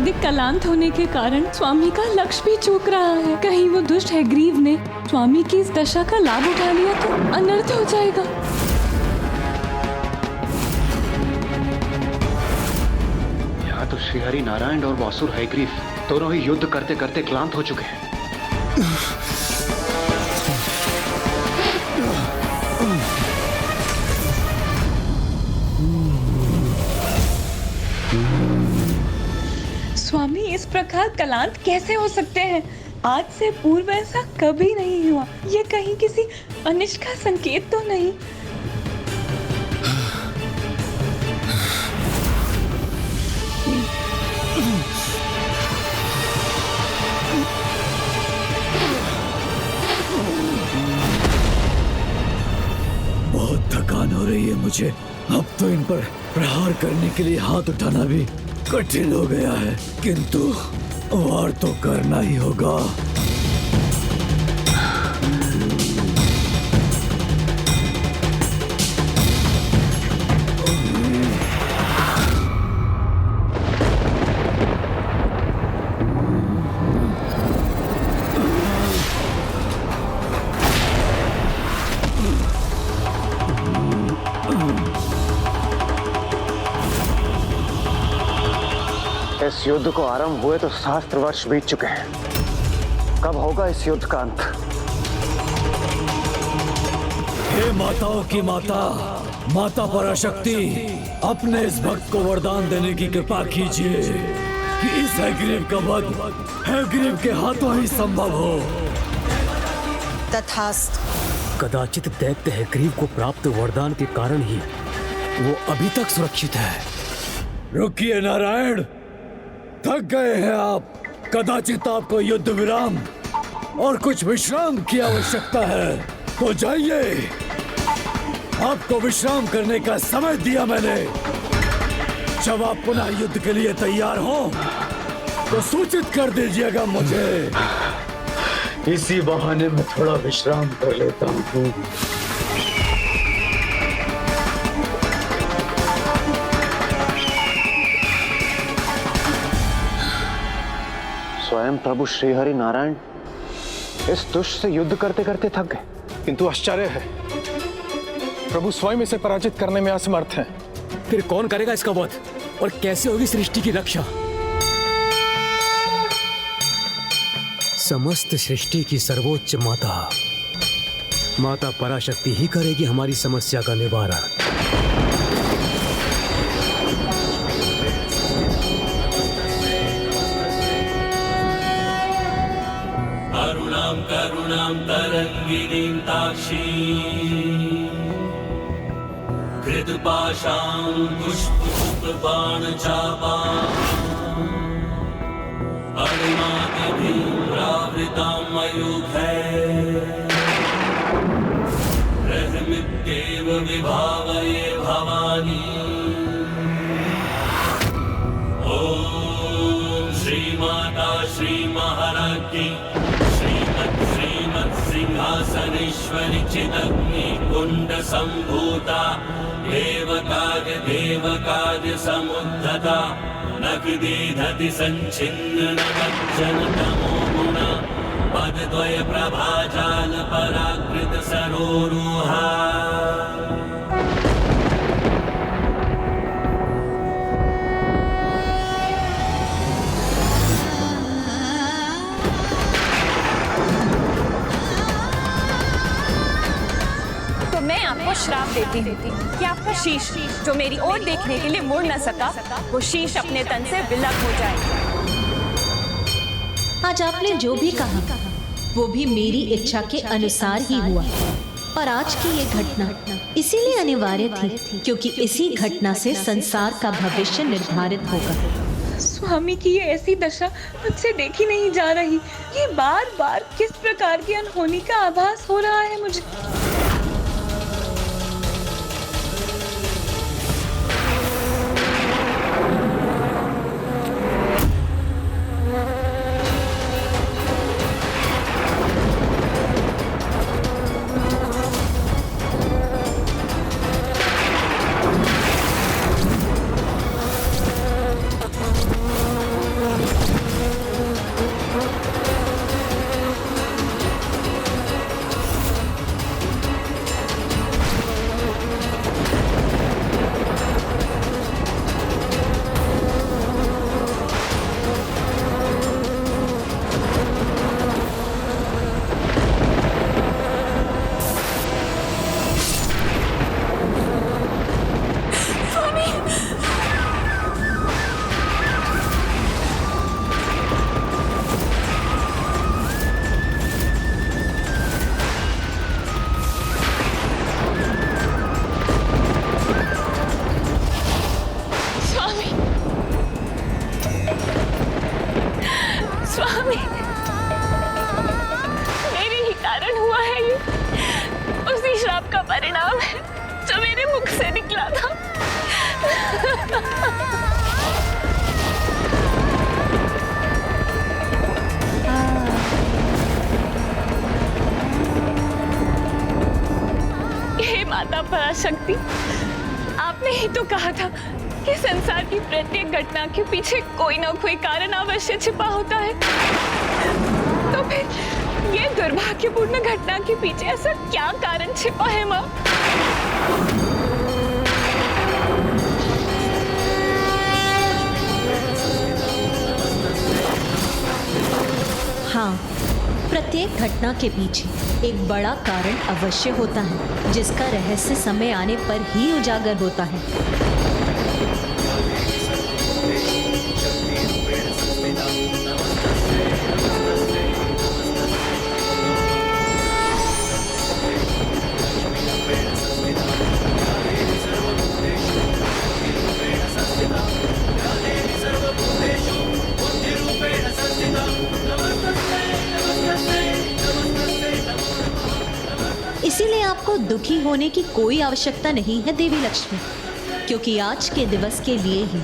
अत्यधिक कलांत होने के कारण स्वामी का लक्ष्य भी चूक रहा है। कहीं वो दुष्ट हैग्रीव ने स्वामी की इस दशा का लाभ उठा लिया तो अनर्थ हो जाएगा। यहाँ तो श्रीहरि नारायण और वासुर हैग्रीव दोनों ही युद्ध करते करते क्लांत हो चुके हैं। स्वामी इस प्रकार कलांत कैसे हो सकते हैं? आज से पूर्व ऐसा कभी नहीं हुआ। ये कहीं किसी अनिष्ट का संकेत तो नहीं? बहुत थकान हो रही है मुझे। अब तो इन पर प्रहार करने के लिए हाथ उठाना भी कठिन हो गया है, किंतु वार तो करना ही होगा। इस युद्ध को आरंभ हुए तो सहस्त्र वर्ष बीत चुके हैं। कब होगा इस युद्ध का अंत? हे माताओं की माता, माता पराशक्ति, अपने इस भक्त को वरदान देने की कृपा कीजिए कि इस हैग्रीव का वध हैग्रीव के हाथों ही संभव हो। तथास्तु। कदाचित दैत्य हैग्रीव को प्राप्त वरदान के कारण ही वो अभी तक सुरक्षित है। रुकिए नारायण, थक गए हैं आप। कदाचित आपको युद्ध विराम और कुछ विश्राम की आवश्यकता है, तो जाइए। आपको विश्राम करने का समय दिया मैंने। जब आप पुनः युद्ध के लिए तैयार हो तो सूचित कर दीजिएगा मुझे। इसी बहाने मैं थोड़ा विश्राम कर लेता हूँ। स्वयं प्रभु श्रीहरि नारायण इस दुष्ट से युद्ध करते करते थक गए। किंतु आश्चर्य है, प्रभु स्वयं इसे पराजित करने में असमर्थ हैं। फिर कौन करेगा इसका वध और कैसे होगी सृष्टि की रक्षा? समस्त सृष्टि की सर्वोच्च माता माता पराशक्ति ही करेगी हमारी समस्या का निवारण। करुणां तरङ्गिनीं ताक्षीं कृतपाशां पुष्पबाणचापाम् अणिमादिभिरावृतां मयूखैः रहमित्येव विभावये भवानी। ॐ श्रीमाता श्रीमहाराज की सिंहासनेश्वरी चिदग्नि कुंड संभूता देवकाज समुद्धता नखदीधति संचिन्न नमज्जन तमो गुण पदद्वय प्रभाजाल पराकृत सरोरुहा। मैं आपको श्राप देती हूँ कि आपका शीश जो मेरी ओर देखने के लिए मुड़ न सका, वो शीश अपने तन से विलग हो जाए। आज आपने जो भी कहा वो भी मेरी इच्छा के अनुसार ही हुआ, और आज की ये घटना इसीलिए अनिवार्य थी क्योंकि इसी घटना से संसार का भविष्य निर्धारित होगा। स्वामी की ये ऐसी दशा मुझसे देखी नहीं जा रही। ये बार बार किस प्रकार की अनहोनी का आभास हो रहा है मुझे। हे माता पराशक्ति, आपने ही तो कहा था कि संसार की प्रत्येक घटना के पीछे कोई ना कोई कारण अवश्य छिपा होता है। तो फिर ये दुर्भाग्यपूर्ण घटना के पीछे ऐसा क्या कारण छिपा है माँ? हाँ, प्रत्येक घटना के पीछे एक बड़ा कारण अवश्य होता है, जिसका रहस्य समय आने पर ही उजागर होता है। इसीलिए आपको दुखी होने की कोई आवश्यकता नहीं है देवी लक्ष्मी, क्योंकि आज के दिवस के लिए ही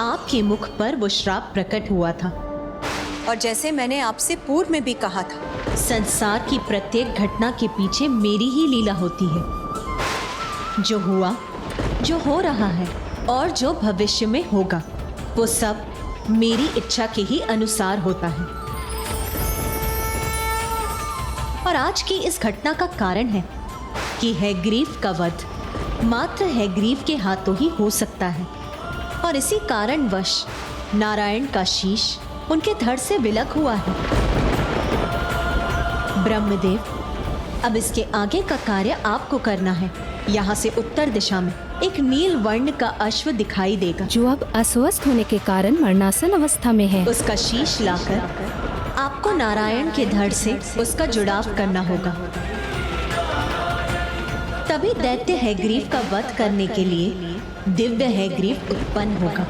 आपके मुख पर वो श्राप प्रकट हुआ था। और जैसे मैंने आपसे पूर्व में भी कहा था, संसार की प्रत्येक घटना के पीछे मेरी ही लीला होती है। जो हुआ, जो हो रहा है और जो भविष्य में होगा, वो सब मेरी इच्छा के ही अनुसार होता है। और आज की इस घटना का कारण है कि हैग्रीव का वध मात्र हैग्रीव के हाथों ही हो सकता है, और इसी कारणवश नारायण का शीश उनके धड़ से विलग हुआ है। ब्रह्मदेव, अब इसके आगे का कार्य आपको करना है। यहाँ से उत्तर दिशा में एक नील वर्ण का अश्व दिखाई देगा, जो अब अस्वस्थ होने के कारण मरणासन अवस्था में है। उसका शीश लाकर आपको नारायण के धड़ से उसका जुड़ाव करना होगा। तभी दैत्य हैग्रीव का वध करने के लिए दिव्य हैग्रीव उत्पन्न होगा।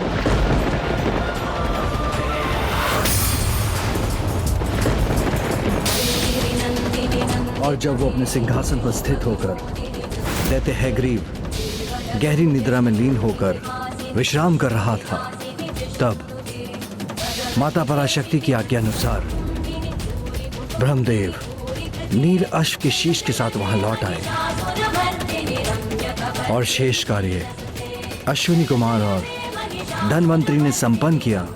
और जब वो अपने सिंहासन पर स्थित होकर दैत्य हैग्रीव गहरी निद्रा में लीन होकर विश्राम कर रहा था, तब माता पराशक्ति की आज्ञा अनुसार ब्रह्मदेव नील अश्व के शीश के साथ वहां लौट आए और शेष कार्य अश्विनी कुमार और धनवंतरी ने संपन्न किया।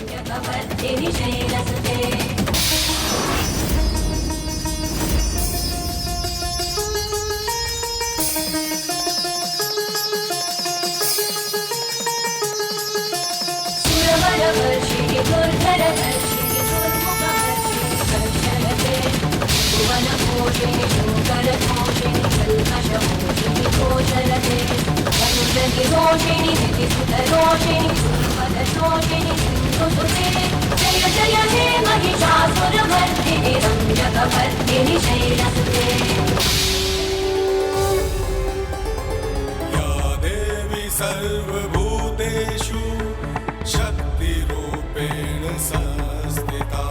सर्वभूतेषु शक्तिरूपेण संस्थिता।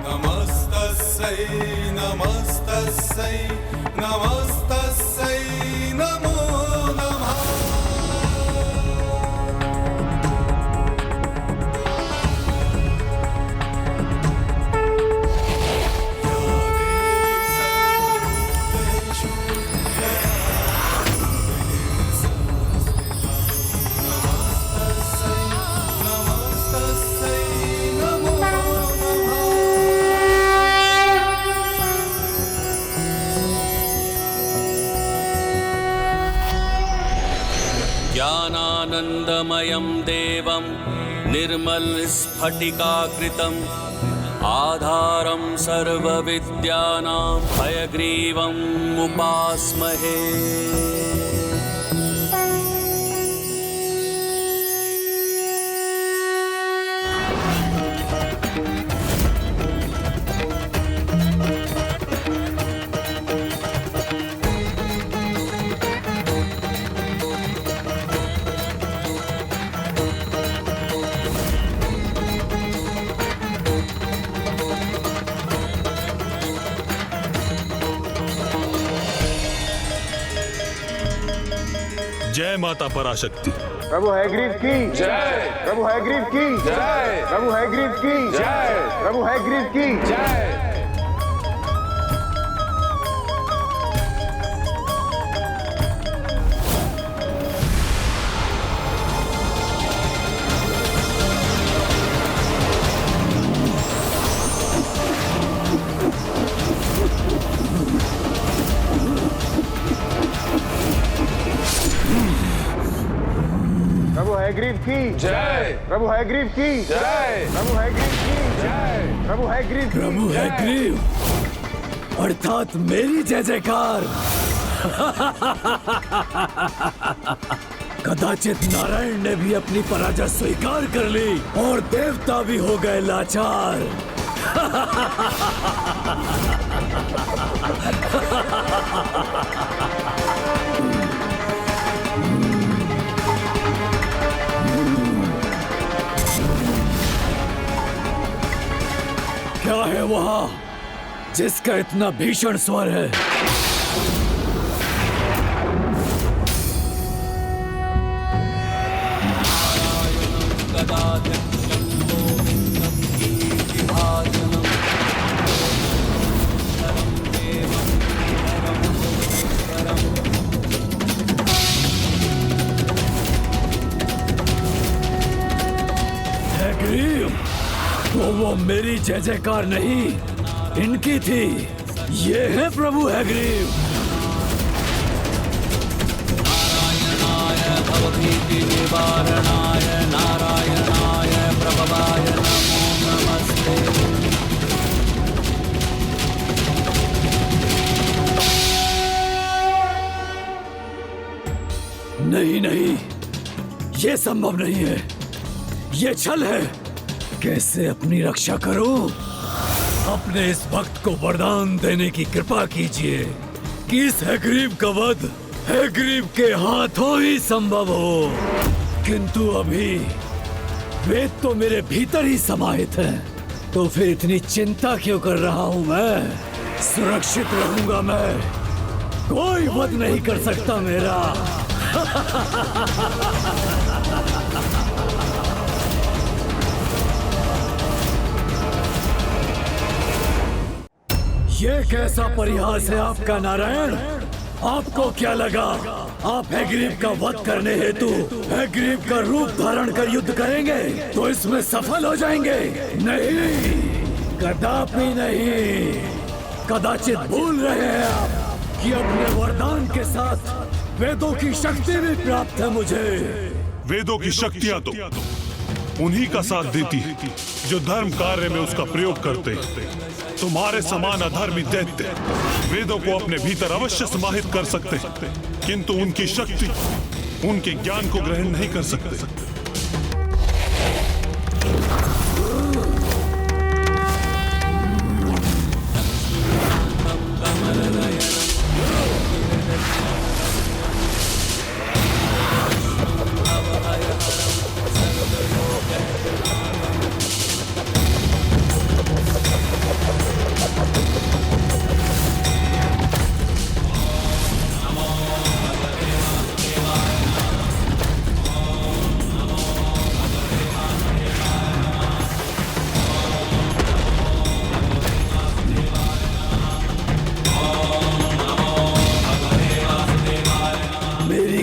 नमस्तस्यै नमस्तस्यै नमस्तस्यै नमो नमः। ज्ञानानन्दमयं देवं निर्मलस्फटिकाकृतिम् आधारं सर्वविद्यानां हयग्रीवम् उपास्महे। जय माता पराशक्ति। प्रभु हैग्रीव की जय, प्रभु हैग्रीव की जय, प्रभु हैग्रीव की जय, प्रभु हैग्रीव की जय। प्रभु हैग्रीव की जय, प्रभु हैग्रीव की जय, प्रभु हैग्रीव की जय, प्रभु हैग्रीव की प्रभु हैग्रीव अर्थात मेरी जय जयकार। कदाचित नारायण ने भी अपनी पराजय स्वीकार कर ली और देवता भी हो गए लाचार। क्या है वहां जिसका इतना भीषण स्वर है? तो वो मेरी जय जयकार नहीं, इनकी थी। ये है प्रभु हैग्रीव। नारायणाय भवभीति निवारणाय नारायणाय प्रभवाय नमो नमस्ते। नहीं नहीं, ये संभव नहीं है, ये छल है। कैसे अपनी रक्षा करूं? अपने इस भक्त को वरदान देने की कृपा कीजिए कि इस हैग्रीव का वध हैग्रीव के हाथों ही संभव हो। किंतु अभी वेद तो मेरे भीतर ही समाहित है, तो फिर इतनी चिंता क्यों कर रहा हूं मैं? सुरक्षित रहूंगा मैं, कोई वध नहीं कर सकता मेरा। ये कैसा परिहास है आपका नारायण? आपको क्या लगा आप हैग्रीव का वध करने हेतु हैग्रीव का रूप धारण कर युद्ध करेंगे तो इसमें सफल हो जाएंगे? नहीं, कदापि नहीं। कदाचित भूल रहे हैं आप कि अपने वरदान के साथ वेदों की शक्ति भी प्राप्त है मुझे। वेदों की शक्तियां तो उन्हीं का साथ देती है जो धर्म कार्य में उसका प्रयोग करते हैं। तुम्हारे समान अधर्मी दैत्य वेदों को अपने भीतर अवश्य समाहित कर सकते हैं, किंतु उनकी शक्ति उनके ज्ञान को ग्रहण नहीं कर सकते।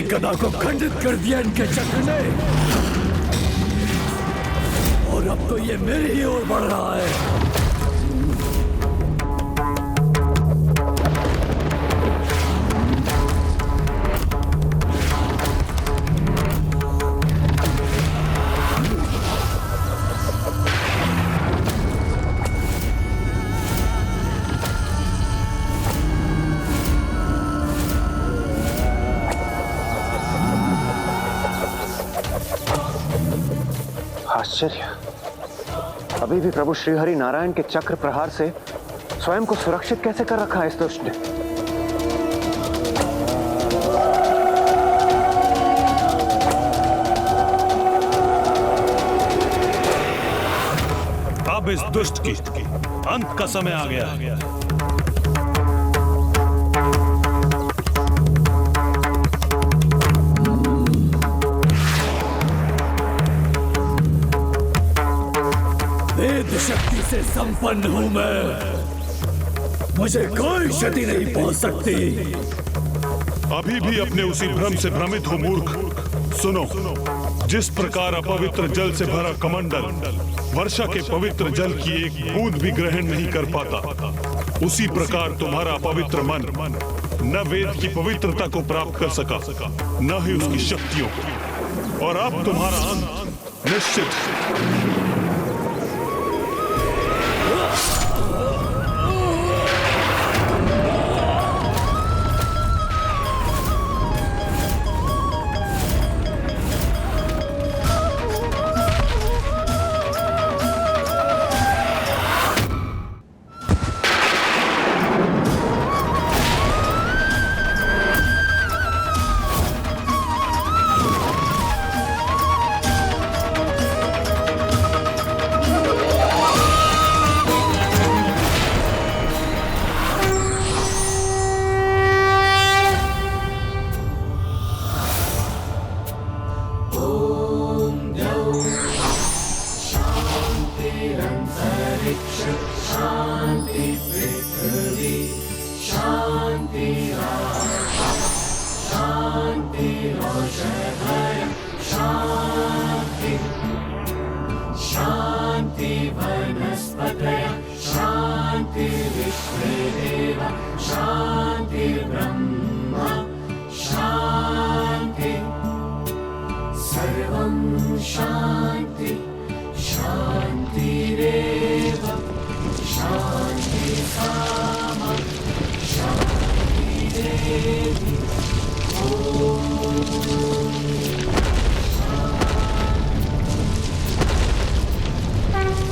गदा को खंडित कर दिया इनके चक्र ने, और अब तो ये मेरी ही ओर बढ़ रहा है। आश्चर्य, अभी भी प्रभु श्रीहरि नारायण के चक्र प्रहार से स्वयं को सुरक्षित कैसे कर रखा है इस दुष्ट ने? अब इस दुष्ट की अंत का समय आ गया है। संपन्न हूँ मैं, मुझे कोई क्षति नहीं पहुंच सकती। अभी भी अपने उसी भ्रम से भ्रमित हो मूर्ख। सुनो, जिस प्रकार अपवित्र जल से भरा कमंडल वर्षा के पवित्र जल की एक बूंद भी ग्रहण नहीं कर पाता, उसी प्रकार तुम्हारा अपवित्र मन न वेद की पवित्रता को प्राप्त कर सका, न ही उसकी शक्तियों को, और अब तुम्हारा अंत निश्चित।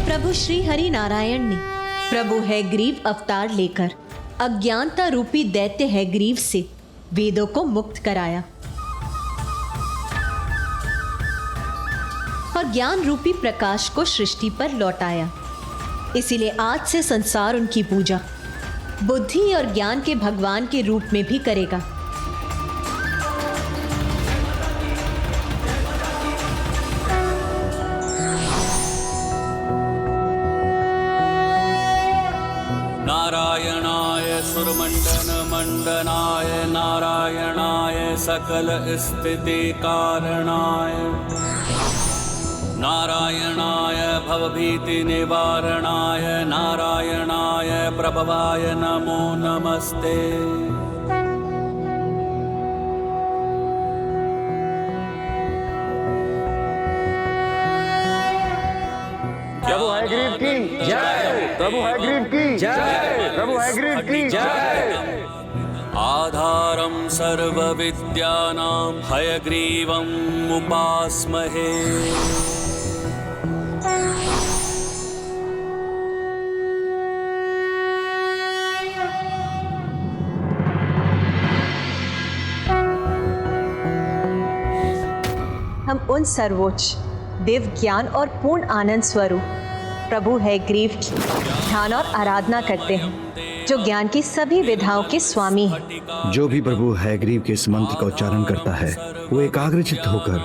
प्रभु श्री हरि नारायण ने प्रभु हैग्रीव अवतार लेकर अज्ञानता रूपी दैत्य हैग्रीव से वेदों को मुक्त कराया और ज्ञान रूपी प्रकाश को सृष्टि पर लौटाया। इसीलिए आज से संसार उनकी पूजा बुद्धि और ज्ञान के भगवान के रूप में भी करेगा। नारायणाय सुरमंडन मंडनाय नारायणाय सकल स्थिति कारणाय नारायणाय भवभीति निवारणाय नारायणाय प्रभवाय नमो नमस्ते। प्रभु हैग्रीव की जय, प्रभु हैग्रीव की जय, प्रभु हैग्रीव की जय। आधारं सर्व विद्यानां हयग्रीवम् उपास्महे। हम उन सर्वोच्च दिव्य ज्ञान और पूर्ण आनंद स्वरूप प्रभु हैग्रीव की ध्यान और आराधना करते हैं, जो ज्ञान की सभी विधाओं के स्वामी हैं। जो भी प्रभु हैग्रीव के इस मंत्र का उच्चारण करता है वो एकाग्रचित्त होकर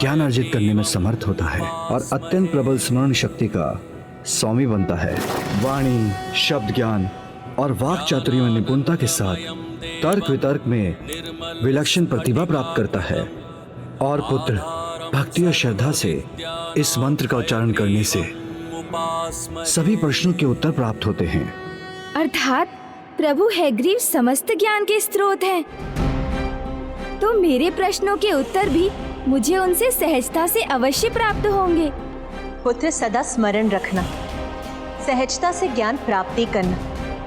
ज्ञान अर्जित करने में समर्थ होता है और अत्यंत प्रबल स्मरण शक्ति का स्वामी बनता है। वाणी, शब्द ज्ञान और वाक चातुर्य में निपुणता के साथ तर्क वितर्क में विलक्षण प्रतिभा प्राप्त करता है और पुत्र भक्ति और श्रद्धा से इस मंत्र का उच्चारण करने से सभी प्रश्नों के उत्तर प्राप्त होते हैं। अर्थात प्रभु हैग्रीव समस्त ज्ञान के स्रोत हैं। तो मेरे प्रश्नों के उत्तर भी मुझे उनसे सहजता से अवश्य प्राप्त होंगे। पुत्र सदा स्मरण रखना, सहजता से ज्ञान प्राप्ति करना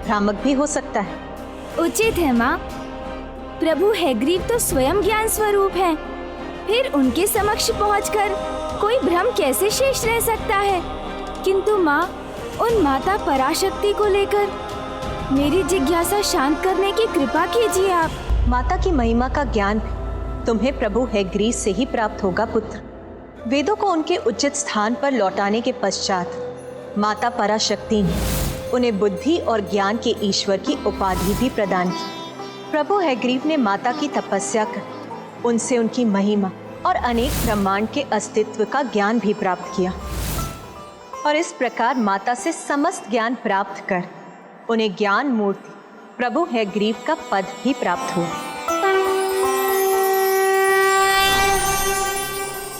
भ्रामक भी हो सकता है। उचित है माँ। प्रभु हैग्रीव तो स्वयं ज्ञान स्वरूप हैं। फिर उनके समक्ष पहुंचकर कोई भ्रम कैसे शेष रह सकता है। किंतु माँ, उन माता पराशक्ति को लेकर मेरी जिज्ञासा शांत करने की कृपा कीजिए आप। माता की महिमा का ज्ञान तुम्हें प्रभु हैग्रीव से ही प्राप्त होगा पुत्र। वेदों को उनके उचित स्थान पर लौटाने के पश्चात माता पराशक्ति ने उन्हें बुद्धि और ज्ञान के ईश्वर की उपाधि भी प्रदान की। प्रभु हैग्रीव ने माता की तपस्या कर उनसे उनकी महिमा और अनेक ब्रह्मांड के अस्तित्व का ज्ञान भी प्राप्त किया। और इस प्रकार माता से समस्त ज्ञान प्राप्त कर उन्हें ज्ञान मूर्ति प्रभु हयग्रीव का पद भी प्राप्त हुआ।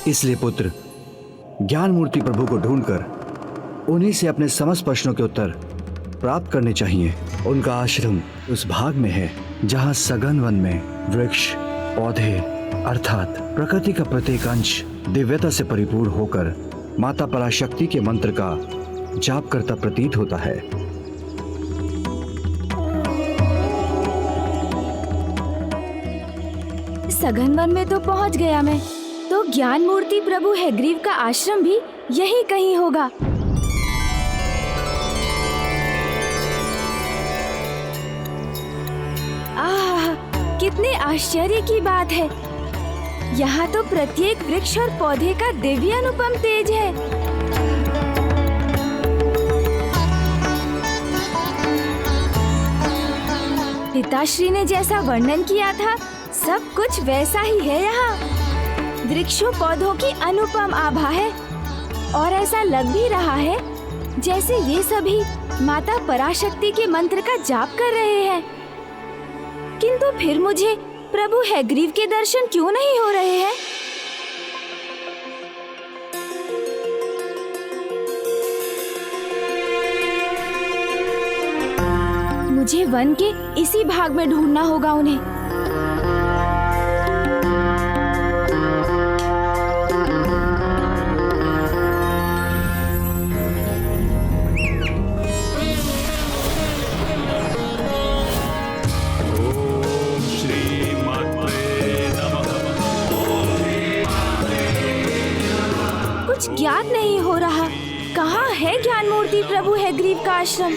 इसलिए पुत्र, ज्ञान मूर्ति प्रभु को ढूंढकर उन्हीं से अपने समस्त प्रश्नों के उत्तर प्राप्त करने चाहिए। उनका आश्रम उस भाग में है जहाँ सघन वन में वृक्ष, पौधे अर्थात प्रकृति का प्रत्येक अंश दिव्यता से परिपूर्ण होकर माता पराशक्ति के मंत्र का जाप करता प्रतीत होता है। सघन वन में तो पहुंच गया मैं, तो ज्ञान मूर्ति प्रभु हयग्रीव का आश्रम भी यही कहीं होगा। आह, कितने आश्चर्य की बात है। यहाँ तो प्रत्येक वृक्ष और पौधे का दिव्य अनुपम तेज है। पिताश्री ने जैसा वर्णन किया था सब कुछ वैसा ही है यहाँ। वृक्षों पौधों की अनुपम आभा है और ऐसा लग भी रहा है जैसे ये सभी माता पराशक्ति के मंत्र का जाप कर रहे हैं। किंतु फिर मुझे प्रभु हयग्रीव के दर्शन क्यों नहीं हो रहे हैं? मुझे वन के इसी भाग में ढूंढना होगा उन्हें। कुछ ज्ञात नहीं हो रहा। कहाँ है ज्ञान मूर्ति प्रभु हयग्रीव का आश्रम?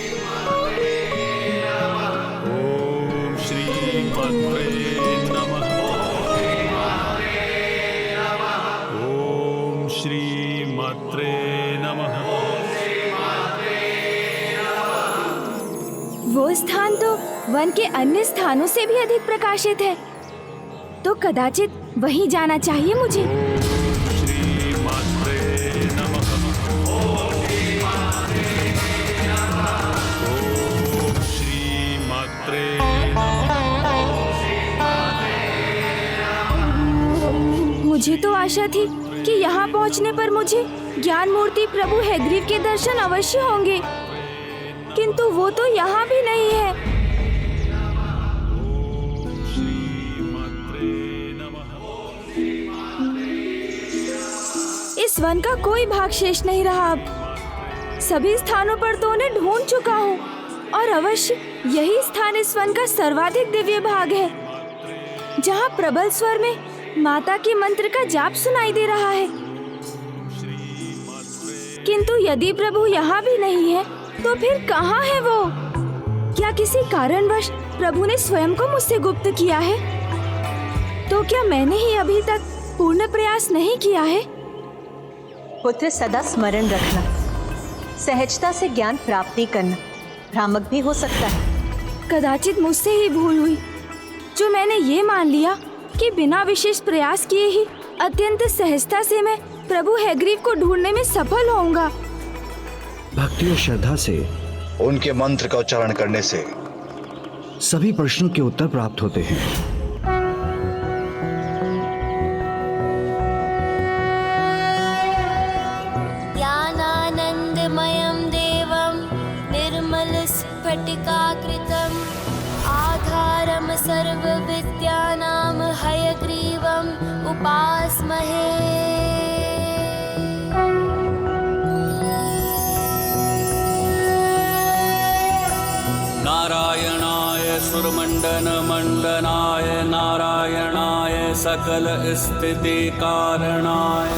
वो स्थान तो वन के अन्य स्थानों से भी अधिक प्रकाशित है, तो कदाचित वहीं जाना चाहिए मुझे। मुझे तो आशा थी कि यहाँ पहुँचने पर मुझे ज्ञान मूर्ति प्रभु हयग्रीव के दर्शन अवश्य होंगे, किंतु वो तो यहाँ भी नहीं है। इस वन का कोई भाग शेष नहीं रहा अब। सभी स्थानों पर तो उन्हें ढूंढ चुका हूँ और अवश्य यही स्थान इस वन का सर्वाधिक दिव्य भाग है, जहाँ प्रबल स्वर में माता के मंत्र का जाप सुनाई दे रहा है। किंतु यदि प्रभु यहाँ भी नहीं है तो फिर कहाँ है वो? क्या किसी कारणवश प्रभु ने स्वयं को मुझसे गुप्त किया है? तो क्या मैंने ही अभी तक पूर्ण प्रयास नहीं किया है? पुत्र, सदा स्मरण रखना, सहजता से ज्ञान प्राप्ति करना भ्रामक भी हो सकता है। कदाचित मुझसे ही भूल हुई जो मैंने ये मान लिया कि बिना विशेष प्रयास किए ही अत्यंत सहजता से मैं प्रभु हयग्रीव को ढूंढने में सफल होऊंगा। भक्ति और श्रद्धा से उनके मंत्र का उच्चारण करने से सभी प्रश्नों के उत्तर प्राप्त होते हैं। ज्ञानानंदमयं देवं निर्मल स्फटिकाकृतम् आधारं सर्वविद्यानां हयग्रीवम् उपास्महे। नारायणाय सुरमण्डनमण्डनाय नारायणाय सकल स्थिति कारणाय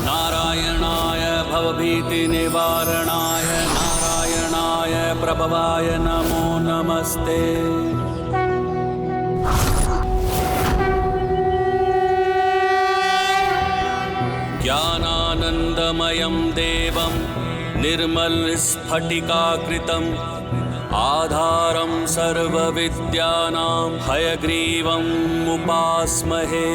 नारायणाय भवभीति निवारणाय नारायणाय प्रभवाय नमो नमस्ते। ज्ञानानन्दमयं देवं निर्मल स्फटिकाकृतम् आधारं सर्वविद्यानां हयग्रीवम् उपास्महे।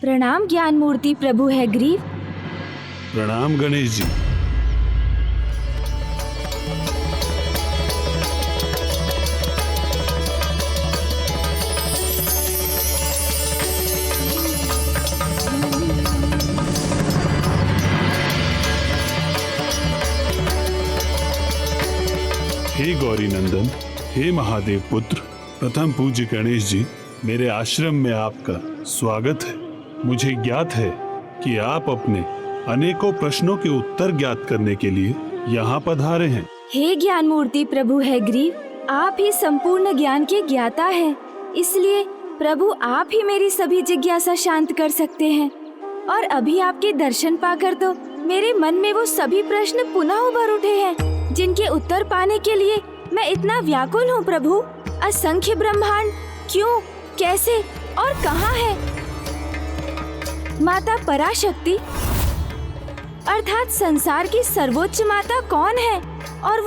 प्रणाम ज्ञान मूर्ति प्रभु हैग्रीव। प्रणाम गणेश जी। हे गौरी नंदन, हे महादेव पुत्र, प्रथम पूज्य गणेश जी, मेरे आश्रम में आपका स्वागत है। मुझे ज्ञात है कि आप अपने अनेकों प्रश्नों के उत्तर ज्ञात करने के लिए यहाँ पधारे हैं। हे ज्ञान मूर्ति प्रभु हैग्रीव, आप ही संपूर्ण ज्ञान के ज्ञाता हैं, इसलिए प्रभु आप ही मेरी सभी जिज्ञासा शांत कर सकते हैं। और अभी आपके दर्शन पाकर तो मेरे मन में वो सभी प्रश्न पुनः उभर उठे हैं जिनके उत्तर पाने के लिए मैं इतना व्याकुल हूँ प्रभु। असंख्य ब्रह्मांड क्यों, कैसे और कहाँ है? माता पराशक्ति अर्थात संसार की सर्वोच्च माता कौन है? और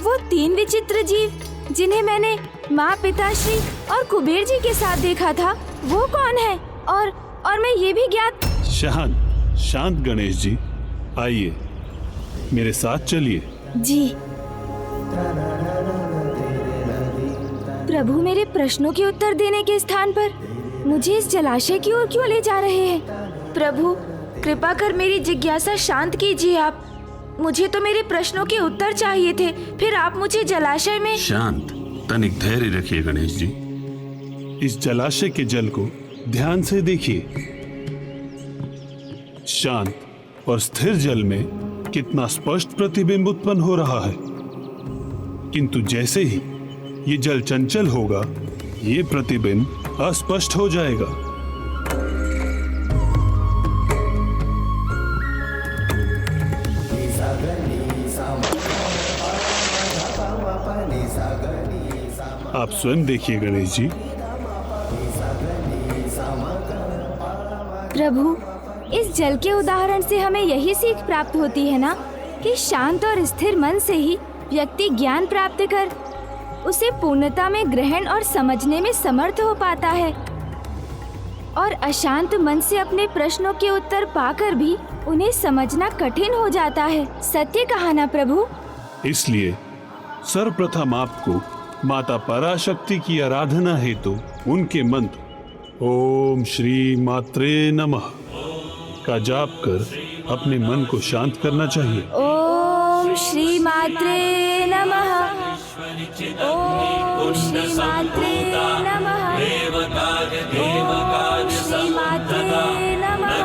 वो तीन विचित्र जीव जिन्हें मैंने माँ, पिताश्री और कुबेर जी के साथ देखा था, वो कौन है? और मैं ये भी ज्ञात। शांत गणेश जी, आइए मेरे साथ चलिए। जी प्रभु, मेरे प्रश्नों के उत्तर देने के स्थान पर मुझे इस जलाशय की ओर क्यों ले जा रहे हैं? प्रभु कृपा कर मेरी जिज्ञासा शांत कीजिए आप। मुझे तो मेरे प्रश्नों के उत्तर चाहिए थे, फिर आप मुझे जलाशय में। शांत, तनिक धैर्य रखिए गणेश जी। इस जलाशय के जल को ध्यान से देखिए। शांत और स्थिर जल में कितना स्पष्ट प्रतिबिंब उत्पन्न हो रहा है, किंतु जैसे ही ये जल चंचल होगा, ये प्रतिबिंब अस्पष्ट हो जाएगा। आप स्वयं देखिए गणेश जी। प्रभु, इस जल के उदाहरण से हमें यही सीख प्राप्त होती है ना कि शांत और स्थिर मन से ही व्यक्ति ज्ञान प्राप्त कर उसे पूर्णता में ग्रहण और समझने में समर्थ हो पाता है, और अशांत मन से अपने प्रश्नों के उत्तर पाकर भी उन्हें समझना कठिन हो जाता है। सत्य कहा ना प्रभु? इसलिए सर्वप्रथम आपको माता पराशक्ति की आराधना हेतु उनके मंत्र ओम श्री मात्रे नमः का जाप कर अपने मन को शांत करना चाहिए। ओम श्री मात्रे नमः, ओम श्री मात्रे नमः, ओम श्री मात्रे नमः।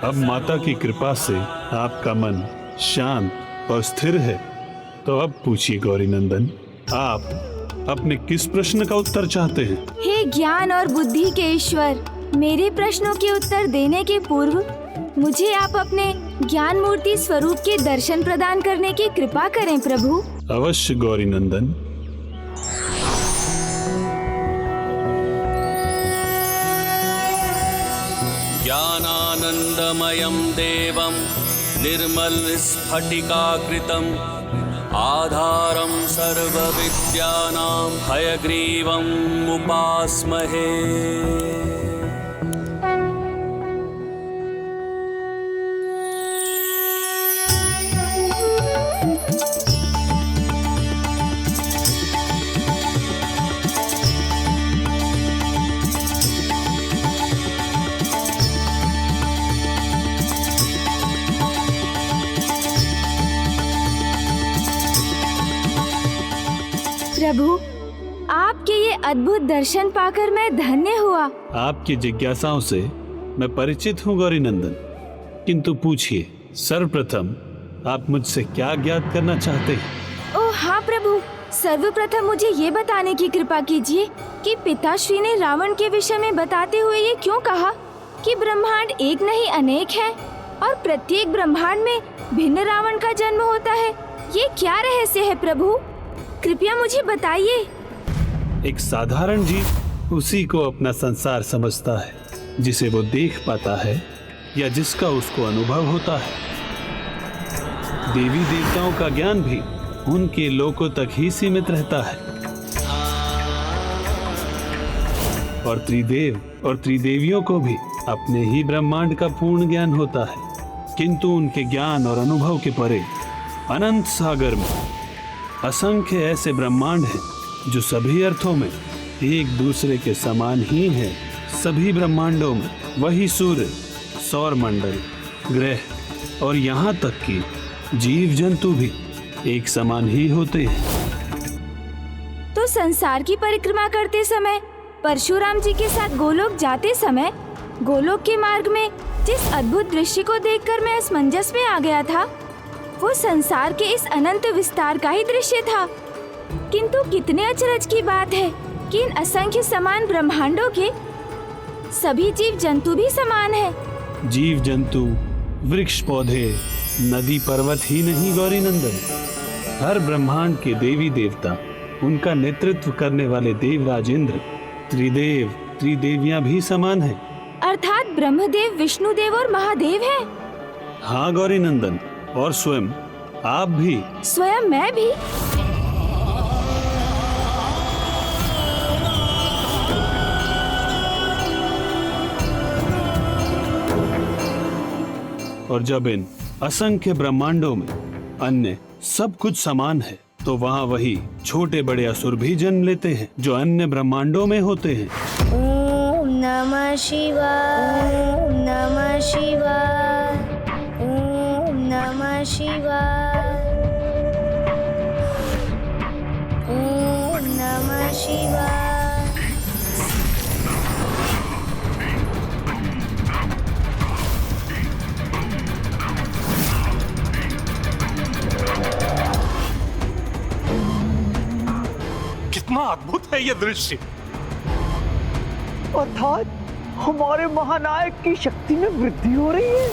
अब माता की कृपा से आपका मन शांत और स्थिर है, तो अब पूछिए गौरी नंदन, आप अपने किस प्रश्न का उत्तर चाहते हैं? हे ज्ञान और बुद्धि के ईश्वर, मेरे प्रश्नों के उत्तर देने के पूर्व मुझे आप अपने ज्ञान मूर्ति स्वरूप के दर्शन प्रदान करने की कृपा करें प्रभु। अवश्य गौरी नंदन। ज्ञानानंदमयं देवं निर्मलस्फटिकाकृतम् आधारं सर्वविद्यानां हयग्रीवम् उपास्महे। प्रभु, आपके ये अद्भुत दर्शन पाकर मैं धन्य हुआ। आपकी जिज्ञासाओं से मैं परिचित हूँ गौरी नंदन, किंतु पूछिए सर्वप्रथम आप मुझसे क्या ज्ञात करना चाहते हैं? ओह हाँ प्रभु, सर्वप्रथम मुझे ये बताने की कृपा कीजिए कि पिताश्री ने रावण के विषय में बताते हुए ये क्यों कहा कि ब्रह्मांड एक नहीं अनेक है और प्रत्येक ब्रह्मांड में भिन्न रावण का जन्म होता है। ये क्या रहस्य है प्रभु, कृपया मुझे बताइए। एक साधारण जीव उसी को अपना संसार समझता है जिसे वो देख पाता है या जिसका उसको अनुभव होता है। देवी देवताओं का ज्ञान भी उनके लोकों तक ही सीमित रहता है। और त्रिदेव और त्रिदेवियों को भी अपने ही ब्रह्मांड का पूर्ण ज्ञान होता है, किंतु उनके ज्ञान और अनुभव के परे अनंत सागर में असंख्य ऐसे ब्रह्मांड हैं जो सभी अर्थों में एक दूसरे के समान ही हैं। सभी ब्रह्मांडों में वही सूर्य, सौर मंडल, ग्रह और यहाँ तक कि जीव जंतु भी एक समान ही होते हैं। तो संसार की परिक्रमा करते समय, परशुराम जी के साथ गोलोक जाते समय, गोलोक के मार्ग में जिस अद्भुत दृश्य को देखकर मैं असमंजस में आ गया था, वो संसार के इस अनंत विस्तार का ही दृश्य था। किंतु कितने अचरज की बात है कि इन असंख्य समान ब्रह्मांडों के सभी जीव जंतु भी समान हैं। जीव जंतु, वृक्ष पौधे, नदी पर्वत ही नहीं गौरी नंदन, हर ब्रह्मांड के देवी देवता, उनका नेतृत्व करने वाले देवराज इंद्र, त्रिदेव त्रिदेवियां भी समान हैं। अर्थात ब्रह्मदेव, विष्णुदेव और महादेव हैं। हाँ गौरी नंदन, और स्वयं आप भी। स्वयं मैं भी। और जब इन असंख्य ब्रह्मांडों में अन्य सब कुछ समान है, तो वहाँ वही छोटे बड़े असुर भी जन्म लेते हैं जो अन्य ब्रह्मांडों में होते हैं। ओम नमः शिवाय, ओम नमः शिवाय, ओम नमः शिवाय, ओम नमः शिवाय। कितना अद्भुत है ये दृश्य। अर्थात हमारे महानायक की शक्ति में वृद्धि हो रही है।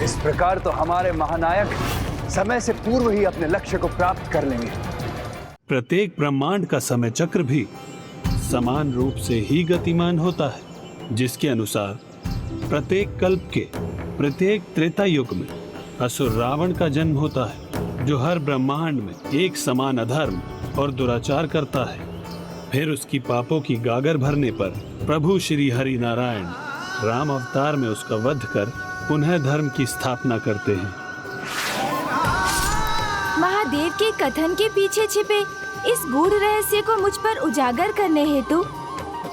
इस प्रकार तो हमारे महानायक समय से पूर्व ही अपने लक्ष्य को प्राप्त कर लेंगे। प्रत्येक ब्रह्मांड का समय चक्र भी समान रूप से ही गतिमान होता है, जिसके अनुसार प्रत्येक कल्प के प्रत्येक त्रेता युग में असुर रावण का जन्म होता है, जो हर ब्रह्मांड में एक समान अधर्म और दुराचार करता है। फिर उसकी पापों की गागर भरने पर प्रभु श्री हरि नारायण राम अवतार में उसका वध कर पुनः धर्म की स्थापना करते हैं। महादेव के कथन के पीछे छिपे इस गूढ़ रहस्य को मुझ पर उजागर करने हेतु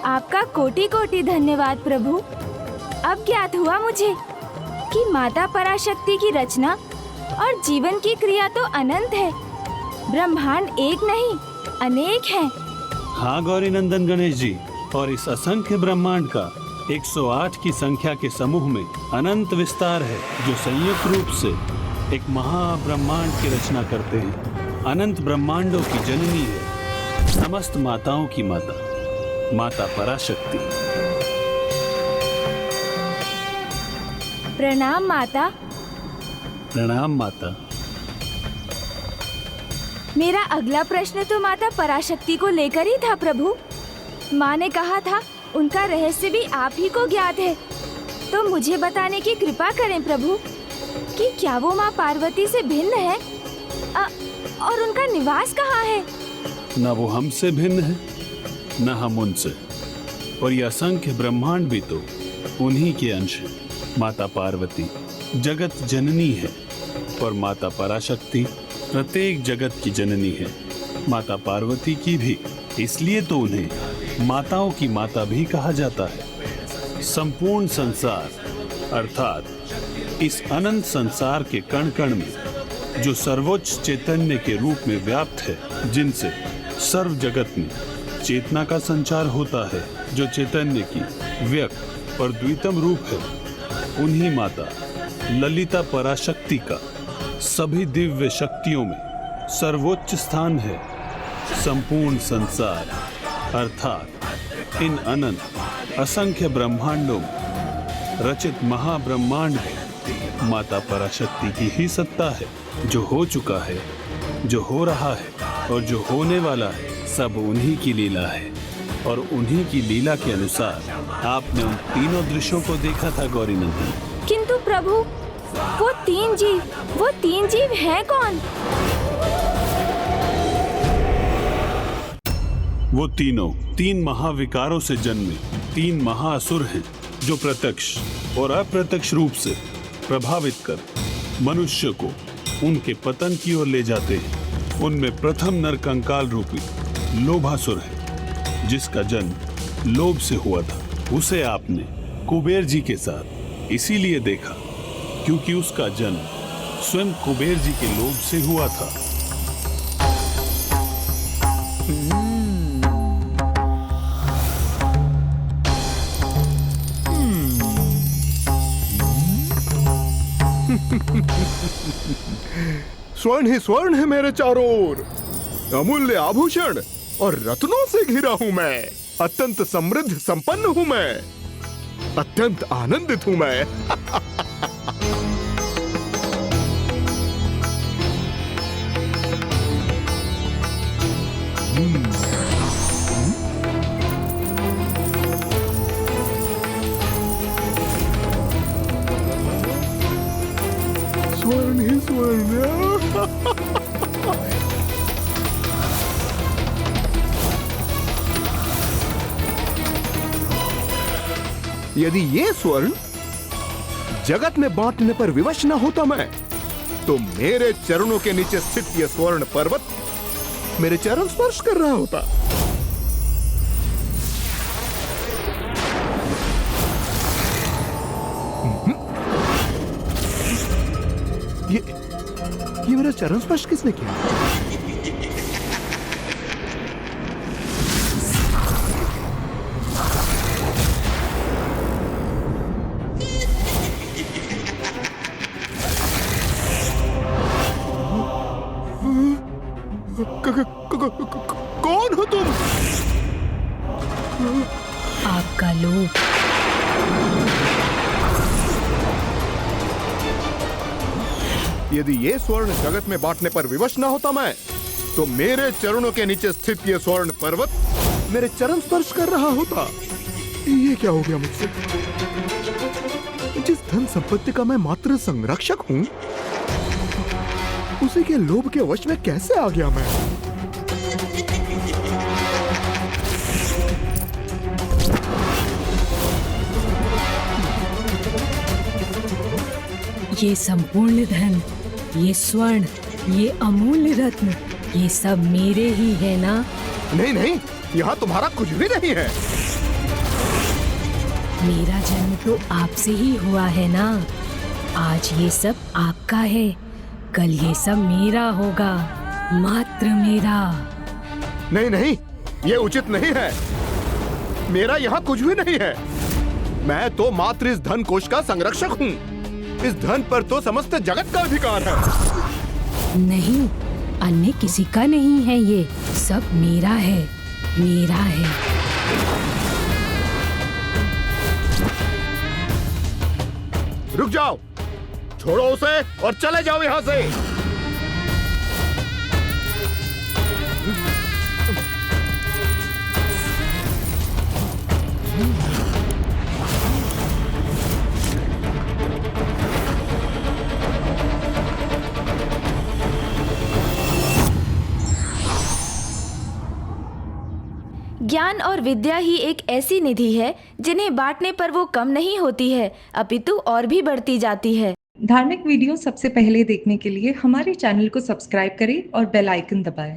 आपका कोटि कोटि धन्यवाद प्रभु। अब ज्ञात हुआ मुझे कि माता पराशक्ति की रचना और जीवन की क्रिया तो अनंत है। ब्रह्मांड एक नहीं अनेक हैं। हाँ गौरी नंदन गणेश जी, और इस असंख्य ब्रह्मांड का 108 की संख्या के समूह में अनंत विस्तार है, जो संयुक्त रूप से एक महाब्रह्मांड की रचना करते हैं। अनंत ब्रह्मांडों की जननी है समस्त माताओं की माता, माता पराशक्ति। प्रणाम माता। प्रणाम माता। मेरा अगला प्रश्न तो माता पराशक्ति को लेकर ही था प्रभु। माँ ने कहा था उनका रहस्य भी आप ही को ज्ञात है, तो मुझे बताने की कृपा करें प्रभु कि क्या वो माँ पार्वती से भिन्न है और उनका निवास कहाँ है? न वो हमसे भिन्न है, न हम उनसे, और ये असंख्य ब्रह्मांड भी तो उन्हीं के अंश है। माता पार्वती जगत जननी है और माता पराशक्ति प्रत्येक जगत की जननी है। माता पार्वती की भी इसलिए तो उन्हें माताओं की माता भी कहा जाता है। संपूर्ण संसार अर्थात इस अनंत संसार के कण कण में जो सर्वोच्च चैतन्य के रूप में व्याप्त है, जिनसे सर्व जगत में चेतना का संचार होता है, जो चैतन्य की व्यक्त और द्वितम रूप है, उन्हीं माता ललिता पराशक्ति का सभी दिव्य शक्तियों में सर्वोच्च स्थान है। संपूर्ण संसार अर्थात इन अनंत असंख्य ब्रह्मांडों में रचित महाब्रह्मांड में माता पराशक्ति की ही सत्ता है। जो हो चुका है, जो हो रहा है और जो होने वाला है सब उन्हीं की लीला है। और उन्हीं की लीला के अनुसार आपने उन तीनों दृश्यों को देखा था गौरी नंदन। किंतु प्रभु, वो तीन जीव हैं कौन? वो तीनों 3 महाविकारों से जन्मे 3 महाअसुर हैं, जो प्रत्यक्ष और अप्रत्यक्ष रूप से प्रभावित कर मनुष्य को उनके पतन की ओर ले जाते हैं। उनमें प्रथम नर कंकाल रूपी लोभासुर है, जिसका जन्म लोभ से हुआ था। उसे आपने कुबेर जी के साथ इसीलिए देखा क्योंकि उसका जन्म स्वयं कुबेर जी के लोभ से हुआ था। स्वर्ण ही स्वर्ण है मेरे चारों ओर, अमूल्य आभूषण और रत्नों से घिरा हूं मैं। अत्यंत समृद्ध संपन्न हूं मैं, अत्यंत आनंदित हूं मैं। स्वर्ण ही स्वर्ण। यदि ये स्वर्ण जगत में बांटने पर विवश न होता मैं, तो मेरे चरणों के नीचे स्थित यह स्वर्ण पर्वत मेरे चरण स्पर्श कर रहा होता। ये मेरा चरण स्पर्श किसने किया? कौन हो तुम? आपका लोभ। यदि ये स्वर्ण जगत में बांटने पर विवश न होता मैं, तो मेरे चरणों के नीचे स्थित ये स्वर्ण पर्वत मेरे चरण स्पर्श कर रहा होता। ये क्या हो गया मुझसे? जिस धन संपत्ति का मैं मात्र संरक्षक हूं, उसी के लोभ के वश में कैसे आ गया मैं? ये संपूर्ण धन, ये स्वर्ण, ये अमूल्य रत्न, ये सब मेरे ही है ना? नहीं नहीं, यहाँ तुम्हारा कुछ भी नहीं है। मेरा जन्म तो आपसे ही हुआ है ना। आज ये सब आपका है, कल ये सब मेरा होगा, मात्र मेरा। नहीं नहीं, ये उचित नहीं है। मेरा यहाँ कुछ भी नहीं है। मैं तो मात्र इस धन कोश का संरक्षक हूँ। इस धन पर तो समस्त जगत का अधिकार है। नहीं, अन्य किसी का नहीं है, ये सब मेरा है, मेरा है। रुक जाओ, छोड़ो उसे और चले जाओ यहाँ से। ज्ञान और विद्या ही एक ऐसी निधि है जिन्हें बांटने पर वो कम नहीं होती है, अपितु और भी बढ़ती जाती है। धार्मिक वीडियो सबसे पहले देखने के लिए हमारे चैनल को सब्सक्राइब करें और बेल आइकन दबाएं।